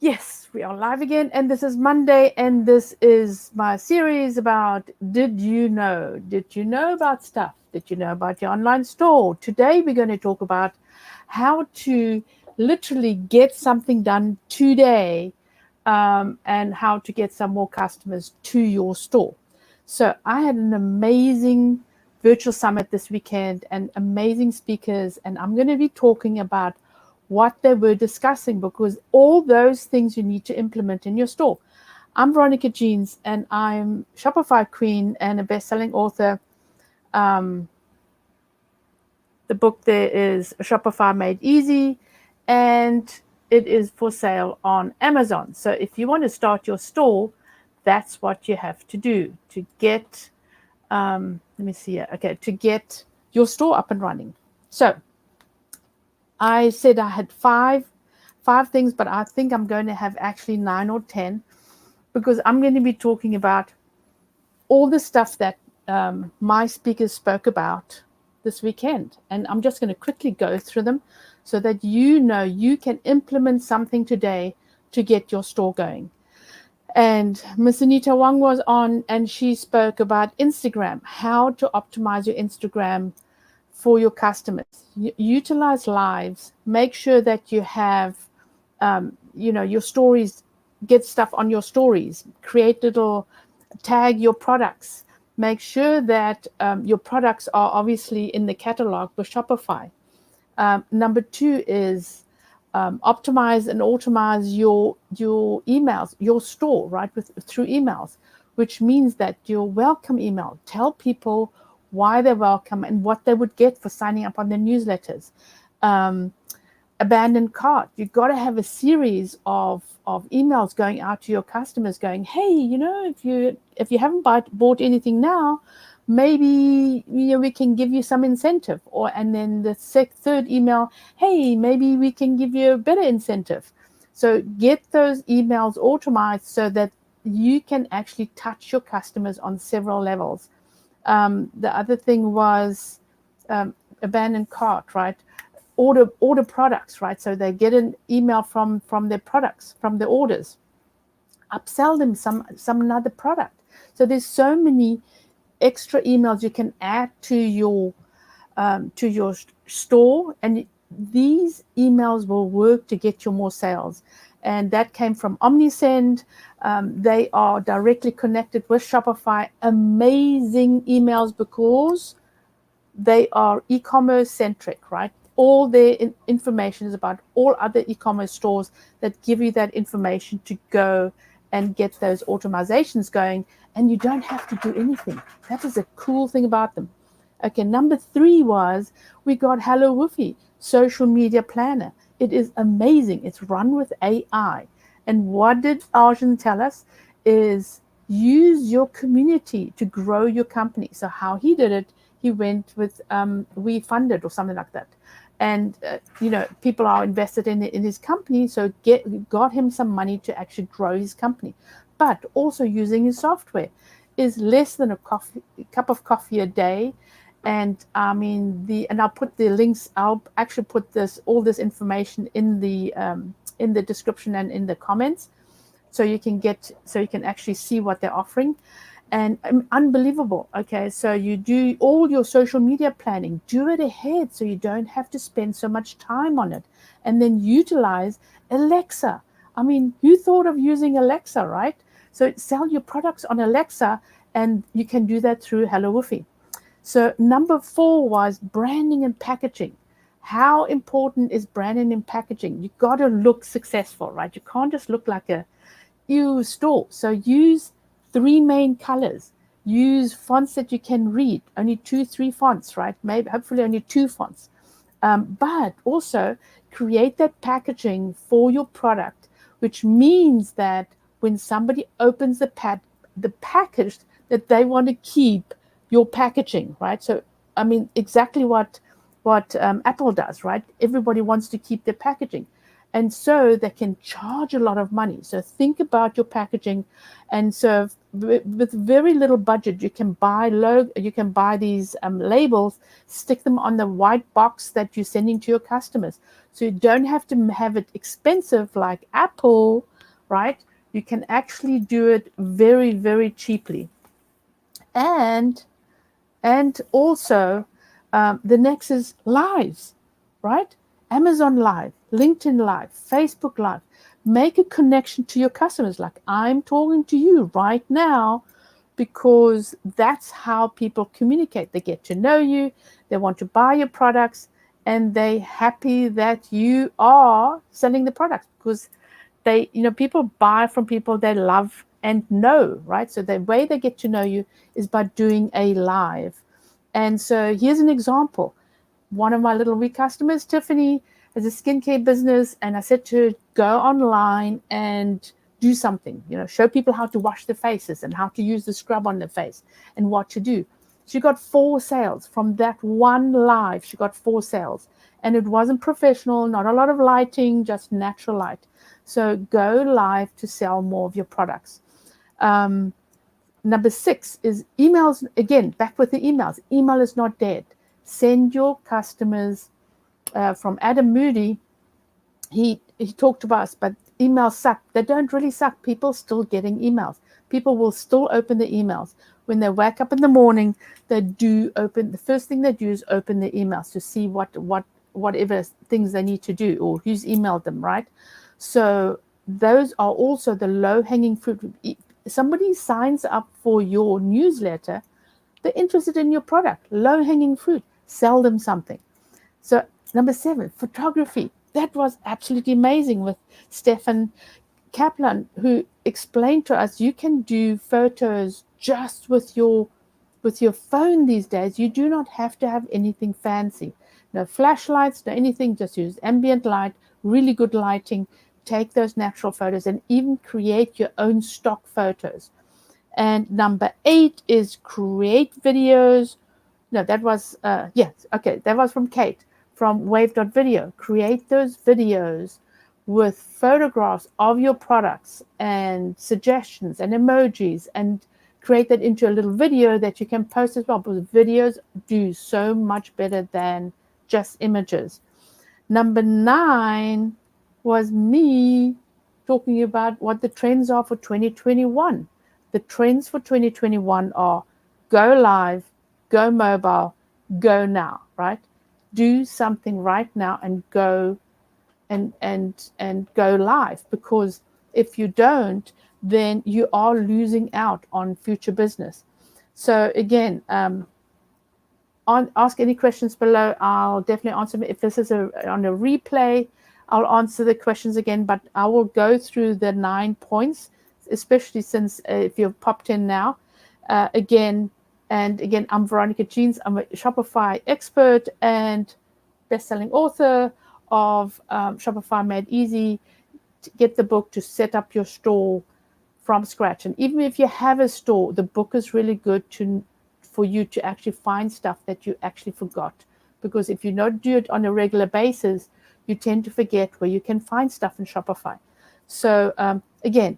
Yes, we are live again, and this is Monday, and this is my series about Did You Know? Did you know about stuff? Did you know about your online store? Today, we're going to talk about how to literally get something done today, and how to get some more customers to your store. So, I had an amazing virtual summit this weekend and amazing speakers, and I'm going to be talking about what they were discussing because all those things you need to implement in your store. I'm Veronica Jeans and I'm Shopify Queen and a best-selling author. Um, the book there is Shopify Made Easy, and it is for sale on Amazon. So if you want to start your store, that's what you have to do to get. Let me see here. Okay, to get your store up and running. So I said I had five things, but I think I'm going to have actually 9 or 10 because I'm going to be talking about all the stuff that my speakers spoke about this weekend. And I'm just going to quickly go through them so that you know you can implement something today to get your store going. And Miss Anita Wong was on and she spoke about Instagram, how to optimize your Instagram for your customers. Utilize lives. Make sure that you have, your stories. Get stuff on your stories. Create little tag your products. Make sure that your products are obviously in the catalog for Shopify. Number two is optimize and automate your emails, your store, right, through emails, which means that your welcome email tell people why they're welcome and what they would get for signing up on the newsletters. Um, Abandoned cart. You've got to have a series of emails going out to your customers, going, hey, if you haven't bought anything now, maybe we can give you some incentive, or and then the third email, hey, maybe we can give you a better incentive. So get those emails automated so that you can actually touch your customers on several levels. The other thing was abandoned cart, right? Order products, right? So they get an email from their products, from their orders. Upsell them some another product. So there's so many extra emails you can add to your store, and these emails will work to get you more sales. And that came from Omnisend. They are directly connected with Shopify. Amazing emails because they are e-commerce centric, right? All their information is about all other e-commerce stores that give you that information to go and get those automatizations going, and you don't have to do anything. That is a cool thing about them. Okay, number three was we got Hello Woofy, social media planner. It is amazing. It's run with AI. And what did Arjun tell us is use your community to grow your company. So how he did it, he went with We Funded or something like that. And people are invested in his company, so got him some money to actually grow his company. But also using his software is less than a cup of coffee a day. And I mean and I'll put the links. I'll actually put all this information in the description and in the comments, so you can actually see what they're offering. And unbelievable. Okay, so you do all your social media planning, do it ahead so you don't have to spend so much time on it, and then utilize Alexa. I mean, who thought of using Alexa, right? So sell your products on Alexa, and you can do that through Hello Woofy. So number four was branding and packaging. How important is branding and packaging? You got to look successful, right? You can't just look like a store. So use three main colors. Use fonts that you can read. Only 2, 3 fonts, right? Maybe hopefully only 2 fonts. But also create that packaging for your product, which means that when somebody opens the package, that they want to keep your packaging, right? So I mean exactly what Apple does, right? Everybody wants to keep their packaging. And so they can charge a lot of money. So think about your packaging. And so with very little budget, you can buy these labels, stick them on the white box that you're sending to your customers. So you don't have to have it expensive like Apple, right? You can actually do it very, very cheaply. And also, the next is lives, right? Amazon Live, LinkedIn Live, Facebook Live. Make a connection to your customers. Like I'm talking to you right now, because that's how people communicate. They get to know you, they want to buy your products, and they're happy that you are selling the products, because people buy from people they love and know, right? So the way they get to know you is by doing a live. And so here's an example. One of my little wee customers, Tiffany, has a skincare business, and I said to her, go online and do something, show people how to wash their faces and how to use the scrub on their face and what to do. She got 4 sales from that one live. She got 4 sales, and it wasn't professional, not a lot of lighting, just natural light. So go live to sell more of your products. Number 6 is emails. Again, back with the emails. Email is not dead. Send your customers, from Adam Moody, he talked about us, but emails suck. They don't really suck. People still getting emails. People will still open the emails. When they wake up in the morning, they do open, the first thing they do is open the emails to see whatever things they need to do or who's emailed them, right? So those are also the low-hanging fruit. Somebody signs up for your newsletter, they're interested in your product, low-hanging fruit, sell them something. So number 7, photography. That was absolutely amazing with Stefan Kaplan, who explained to us you can do photos just with your phone these days. You do not have to have anything fancy. No flashlights, no anything, just use ambient light, really good lighting, take those natural photos and even create your own stock photos. And number 8 is create videos. No, that was, yes, okay, that was from Kate from wave.video. Create those videos with photographs of your products and suggestions and emojis, and create that into a little video that you can post as well, because videos do so much better than just images. Number 9 was me talking about what the trends are for 2021. The trends for 2021 are go live, go mobile, go now, right? Do something right now and go and go live, because if you don't, then you are losing out on future business. So again, ask any questions below. I'll definitely answer them. If this is on a replay, I'll answer the questions again, but I will go through the 9 points, especially since if you've popped in now. Again, I'm Veronica Jeans. I'm a Shopify expert and best-selling author of Shopify Made Easy. To get the book to set up your store from scratch. And even if you have a store, the book is really good for you to actually find stuff that you actually forgot. Because if you don't do it on a regular basis, you tend to forget where you can find stuff in Shopify. So again,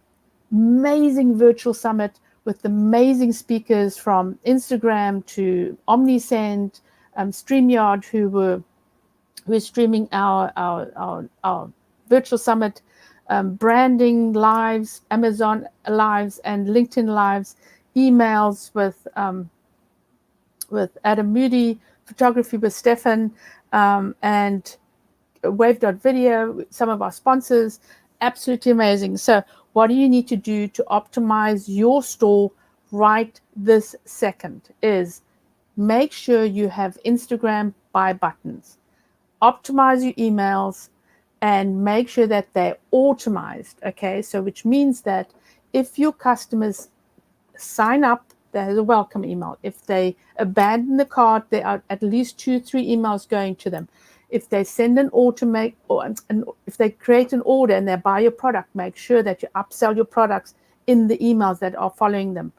amazing virtual summit with amazing speakers from Instagram to Omnisend, StreamYard, who is streaming our virtual summit, branding lives, Amazon lives, and LinkedIn lives, emails with Adam Moody, photography with Stefan, and wave.video, some of our sponsors. Absolutely amazing. So what do you need to do to optimize your store right this second is make sure you have Instagram buy buttons, optimize your emails, and make sure that they're automized. Okay, so which means that if your customers sign up, there's a welcome email. If they abandon the cart, there are at least 2-3 emails going to them. If they send an automate, or if they create an order and they buy your product, make sure that you upsell your products in the emails that are following them.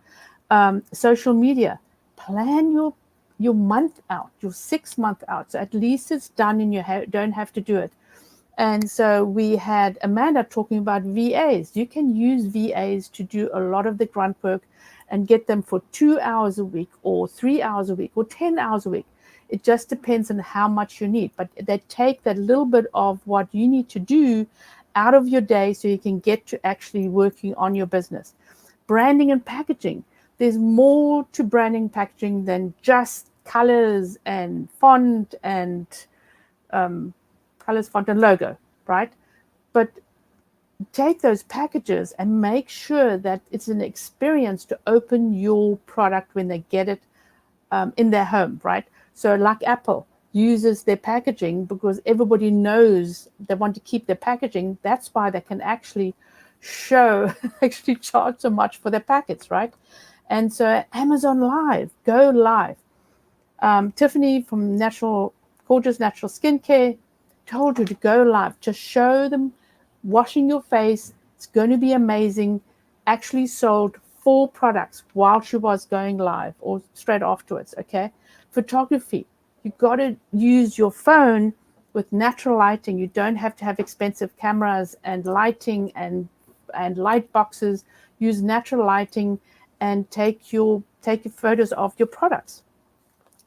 Social media, plan your month out, your 6 month out, so at least it's done and you don't have to do it. And so we had Amanda talking about VAs. You can use VAs to do a lot of the grunt work and get them for 2 hours a week or 3 hours a week or 10 hours a week. It just depends on how much you need. But they take that little bit of what you need to do out of your day so you can get to actually working on your business. Branding and packaging. There's more to branding and packaging than just colors and font and colors, font, and logo, right? But take those packages and make sure that it's an experience to open your product when they get it in their home, right? So like Apple uses their packaging because everybody knows they want to keep their packaging. That's why they can actually actually charge so much for their packets, right? And so Amazon Live, go live. Tiffany from Gorgeous Natural Skincare told you to go live. Just show them washing your face. It's going to be amazing. Actually sold 4 products while she was going live or straight afterwards, okay? Photography. You got to use your phone with natural lighting. You don't have to have expensive cameras and lighting and light boxes. Use natural lighting and take your photos of your products.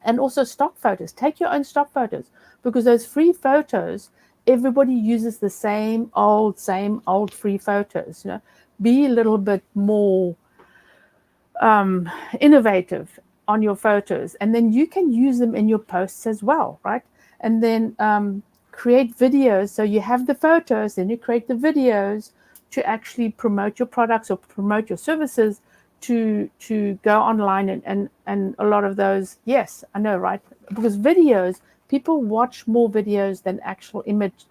And also stock photos. Take your own stock photos because those free photos, everybody uses the same old free photos. You know, be a little bit more innovative on your photos, and then you can use them in your posts as well, right? And then create videos. So you have the photos, then you create the videos to actually promote your products or promote your services to go online and a lot of those. Yes, I know, right? Because videos, people watch more videos than actual image,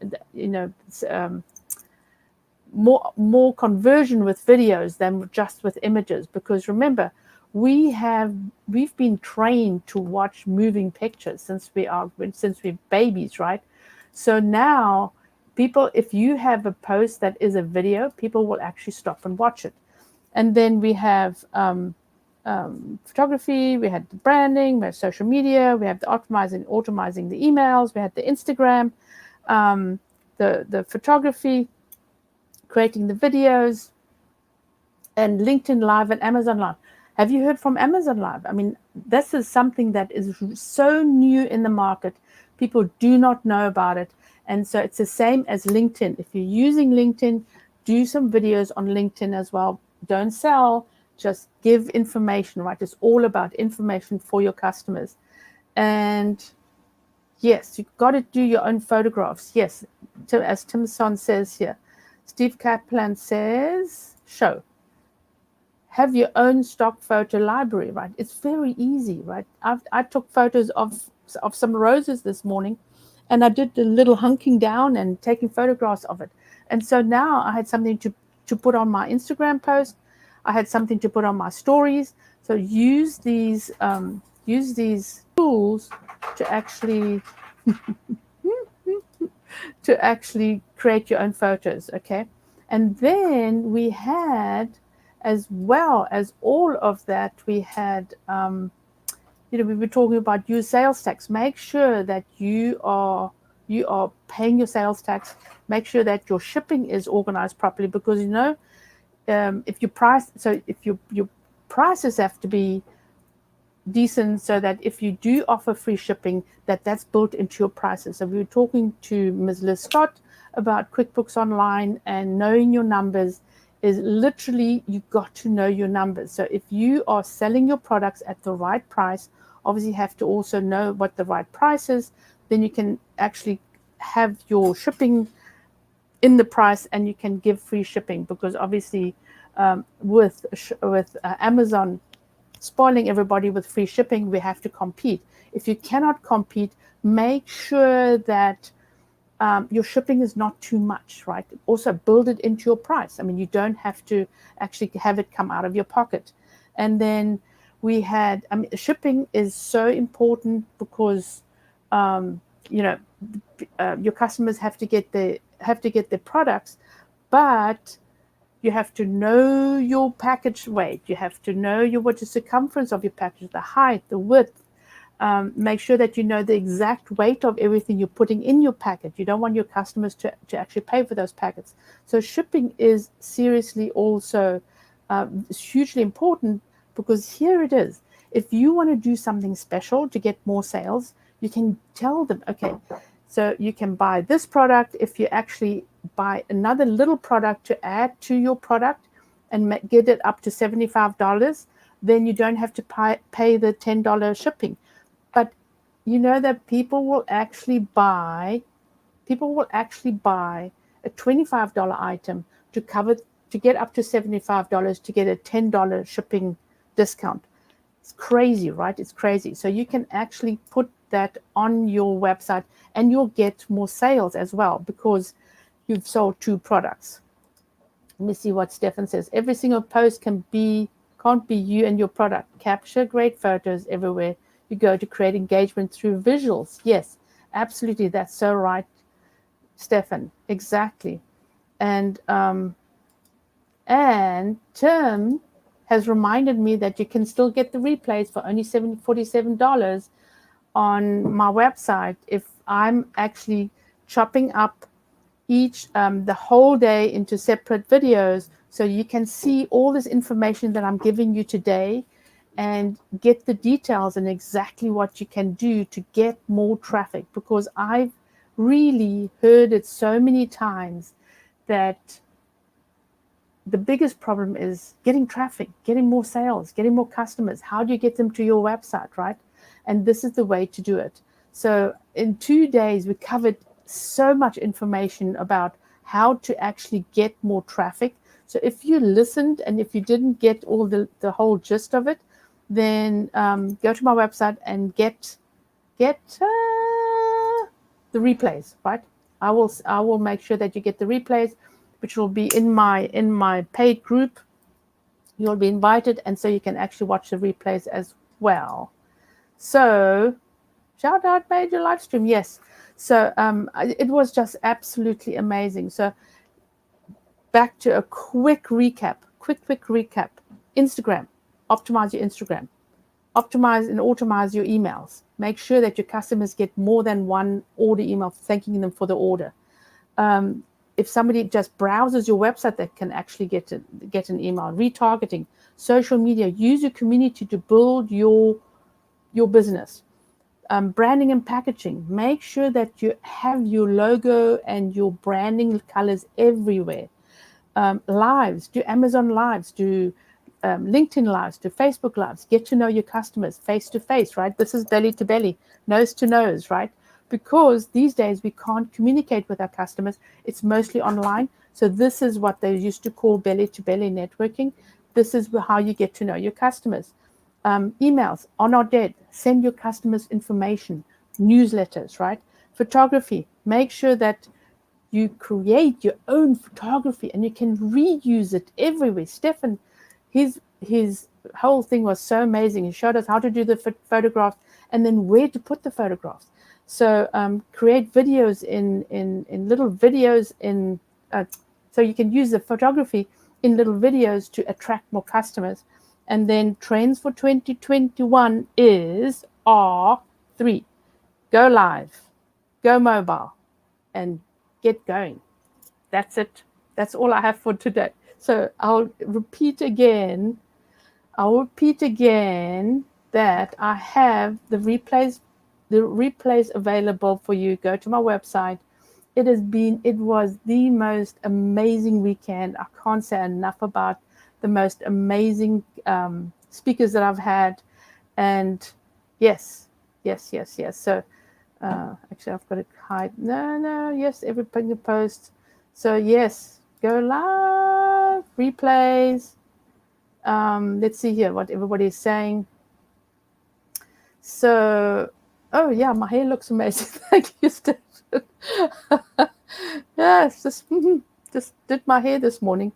more conversion with videos than just with images. Because remember, we've been trained to watch moving pictures since we're babies, right? So now people, if you have a post that is a video, people will actually stop and watch it. And then we have photography, we had the branding, we have social media, we have the automizing the emails, we had the Instagram, the photography, creating the videos, and LinkedIn Live and Amazon Live. Have you heard from Amazon Live? I mean, this is something that is so new in the market. People do not know about it. And so it's the same as LinkedIn. If you're using LinkedIn, do some videos on LinkedIn as well. Don't sell, just give information, right? It's all about information for your customers. And yes, you've got to do your own photographs. Yes, as Tim Son says here. Steve Kaplan says, show. Have your own stock photo library, right? It's very easy, right? I took photos of some roses this morning, and I did the little hunking down and taking photographs of it. And so now I had something to put on my Instagram post. I had something to put on my stories. So use these tools to actually create your own photos, okay? And then we had, as well as all of that, we had, we were talking about your sales tax. Make sure that you are paying your sales tax. Make sure that your shipping is organized properly, because if your prices have to be decent, so that if you do offer free shipping, that's built into your prices. So we were talking to Ms. Liz Scott about QuickBooks Online, and knowing your numbers is literally, you got to know your numbers. So if you are selling your products at the right price, obviously you have to also know what the right price is. Then you can actually have your shipping in the price, and you can give free shipping, because obviously with Amazon spoiling everybody with free shipping, we have to compete. If you cannot compete, make sure that your shipping is not too much, right? Also build it into your price. I mean, you don't have to actually have it come out of your pocket. And then we had, shipping is so important, because your customers have to get their products, but you have to know your package weight. You have to know what the circumference of your package, the height, the width, Make sure that you know the exact weight of everything you're putting in your packet. You don't want your customers to actually pay for those packets. So shipping is seriously also hugely important, because here it is. If you want to do something special to get more sales, you can tell them, okay, so you can buy this product. If you actually buy another little product to add to your product and get it up to $75, then you don't have to pay the $10 shipping. But you know that people will actually buy a $25 item to get up to $75 to get a $10 shipping discount. It's crazy, right? It's crazy. So you can actually put that on your website and you'll get more sales as well, because you've sold 2 products. Let me see what Stefan says. Every single post can't be you and your product. Capture great photos everywhere you go to create engagement through visuals. Yes, absolutely. That's so right, Stefan. Exactly. And Tim has reminded me that you can still get the replays for only $47 on my website if I'm actually chopping up the whole day into separate videos, so you can see all this information that I'm giving you today and get the details and exactly what you can do to get more traffic, because I've really heard it so many times that the biggest problem is getting traffic, getting more sales, getting more customers. How do you get them to your website, right? And this is the way to do it. So in 2 days, we covered so much information about how to actually get more traffic. So if you listened and if you didn't get all the whole gist of it, then go to my website and get the replays, right? I will make sure that you get the replays, which will be in my paid group. You'll be invited, and so you can actually watch the replays as well. So shout out major live stream. Yes. So it was just absolutely amazing. So back to a quick recap. Instagram. Optimize your Instagram. Optimize and automate your emails. Make sure that your customers get more than one order email thanking them for the order. If somebody just browses your website, they can actually get an email. Retargeting, social media. Use your community to build your business. Branding and packaging. Make sure that you have your logo and your branding colors everywhere. Lives. Do Amazon lives. Do LinkedIn lives. Do Facebook lives. Get to know your customers face to face, right? This is belly to belly, nose to nose, right? Because these days we can't communicate with our customers. It's mostly online. So this is what they used to call belly to belly networking. This is how you get to know your customers. Emails are not dead. Send your customers information. Newsletters, right? Photography. Make sure that you create your own photography and you can reuse it everywhere. Stefan, his whole thing was so amazing. He showed us how to do the photographs and then where to put the photographs. So create videos in little videos so you can use the photography in little videos to attract more customers. And then trends for 2021 are 3. Go live, go mobile, and get going. That's it. That's all I have for today. So I'll repeat again that I have the replays available for you. Go to my website. It was the most amazing weekend. I can't say enough about the most amazing speakers that I've had. And yes. So actually I've got to hide. No, yes, everything post. So yes, go live, replays. Let's see here what everybody is saying. So, oh yeah, my hair looks amazing. Thank you, Stephen. Yes, just did my hair this morning.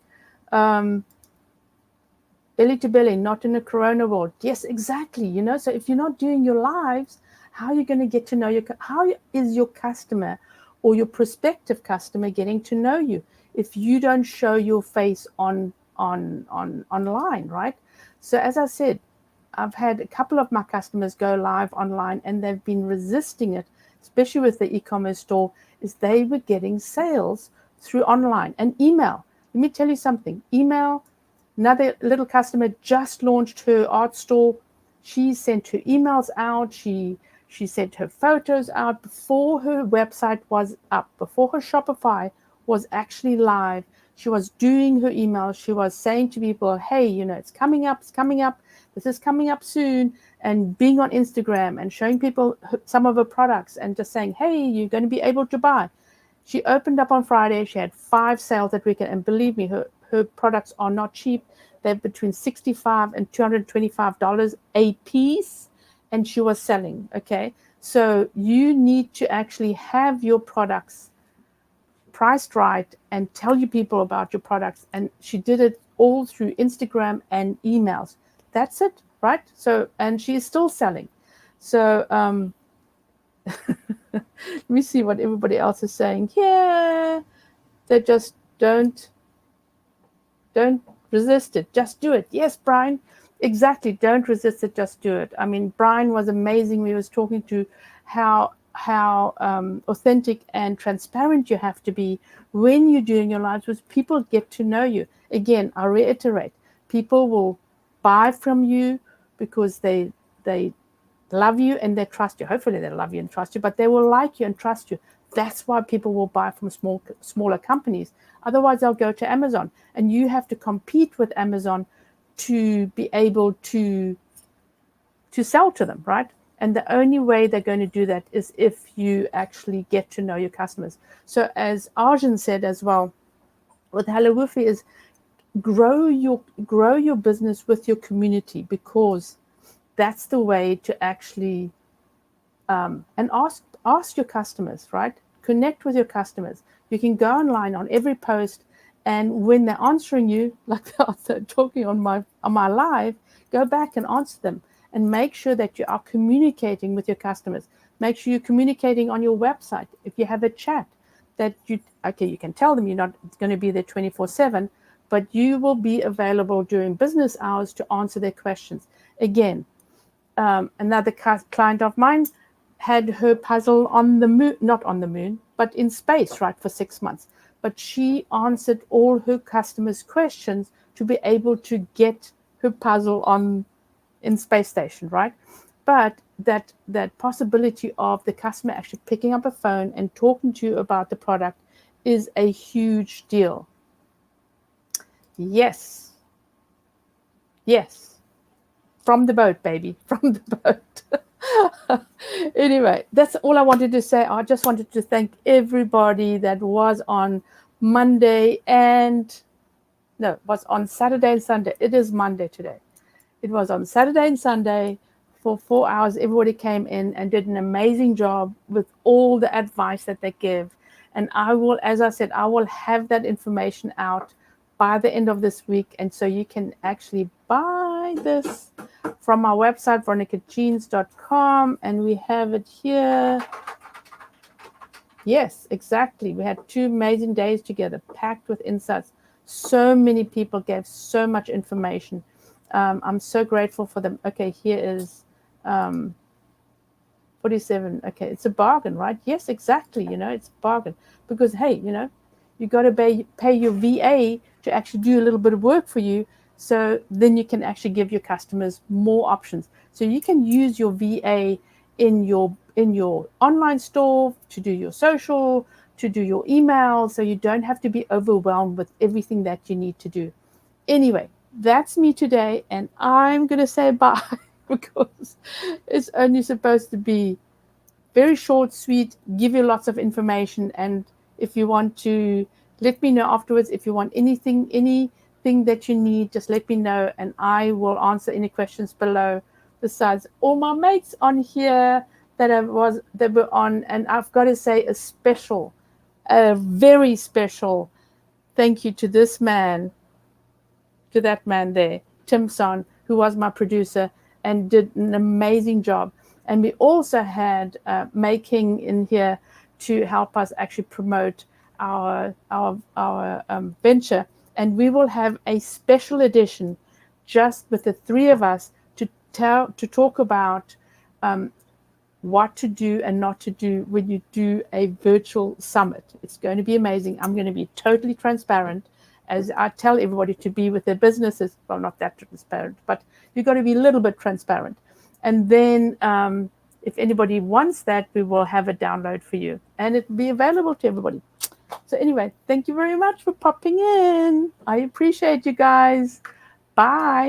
Belly to belly, not in a corona world. Yes, exactly. So if you're not doing your lives, how are you going to get to know how is your customer or your prospective customer getting to know you if you don't show your face online, right? So as I said, I've had a couple of my customers go live online, and they've been resisting it, especially with the e-commerce store, is they were getting sales through online and email. Let me tell you something. Email, another little customer just launched her art store. She sent her emails out. She sent her photos out before her website was up, before her Shopify was actually live. She was doing her emails. She was saying to people, hey, it's coming up, this is coming up soon, and being on Instagram and showing people some of her products and just saying, hey, you're going to be able to buy. She opened up on Friday. She had 5 sales that weekend, and believe me, her products are not cheap. They're between $65 and $225 a piece, and she was selling. Okay, so you need to actually have your products priced right and tell you people about your products. And she did it all through Instagram and emails. That's it, right? So, and she is still selling. So, let me see what everybody else is saying. Yeah, they just don't resist it. Just do it. Yes, Brian. Exactly. Don't resist it. Just do it. I mean, Brian was amazing. We was talking to how authentic and transparent you have to be when you're doing your lives, with people get to know you. Again, I reiterate, people will buy from you because they love you and they trust you. Hopefully they love you and trust you, but they will like you and trust you. That's why people will buy from smaller companies. Otherwise, they'll go to Amazon, and you have to compete with Amazon to be able to sell to them, right? And the only way they're going to do that is if you actually get to know your customers. So as Arjun said as well, with Hello Woofie is grow your business with your community, because that's the way to actually and ask your customers, right? Connect with your customers. You can go online on every post, and when they're answering you, like they're talking on my live, go back and answer them, and make sure that you are communicating with your customers. Make sure you're communicating on your website. If you have a chat, that you can tell them you're not going to be there 24/7, but you will be available during business hours to answer their questions. Again, another client of mine had her puzzle on the moon, not on the moon, but in space, right, for 6 months. But she answered all her customers' questions to be able to get her puzzle in space station, right? But that possibility of the customer actually picking up a phone and talking to you about the product is a huge deal. Yes. From the boat, baby, from the boat. Anyway, that's all I wanted to say. I just wanted to thank everybody that was on Monday was on Saturday and Sunday. It is Monday today. It was on Saturday and Sunday for 4 hours. Everybody came in and did an amazing job with all the advice that they give. And I will, as I said, I will have that information out by the end of this week. And so you can actually buy this from my website, veronicajeans.com. And we have it here. Yes, exactly. We had 2 amazing days together, packed with insights. So many people gave so much information. I'm so grateful for them. Okay, here is 47. Okay, it's a bargain, right? Yes, exactly. It's a bargain because, hey, you got to pay your VA to actually do a little bit of work for you. So then you can actually give your customers more options. So you can use your VA in your online store to do your social, to do your email. So you don't have to be overwhelmed with everything that you need to do. Anyway, that's me today, and I'm going to say bye because it's only supposed to be very short, sweet, give you lots of information. And if you want to let me know afterwards, if you want anything that you need, just let me know, and I will answer any questions below. Besides all my mates on here that were on, and I've got to say a very special thank you to that man there, Tim Son, who was my producer and did an amazing job. And we also had Making in here to help us actually promote our venture. And we will have a special edition just with the 3 of us talk about what to do and not to do when you do a virtual summit. It's going to be amazing. I'm going to be totally transparent, as I tell everybody to be with their businesses. Well, not that transparent, but you've got to be a little bit transparent. And then if anybody wants that, we will have a download for you, and it will be available to everybody. So anyway, thank you very much for popping in. I appreciate you guys. Bye.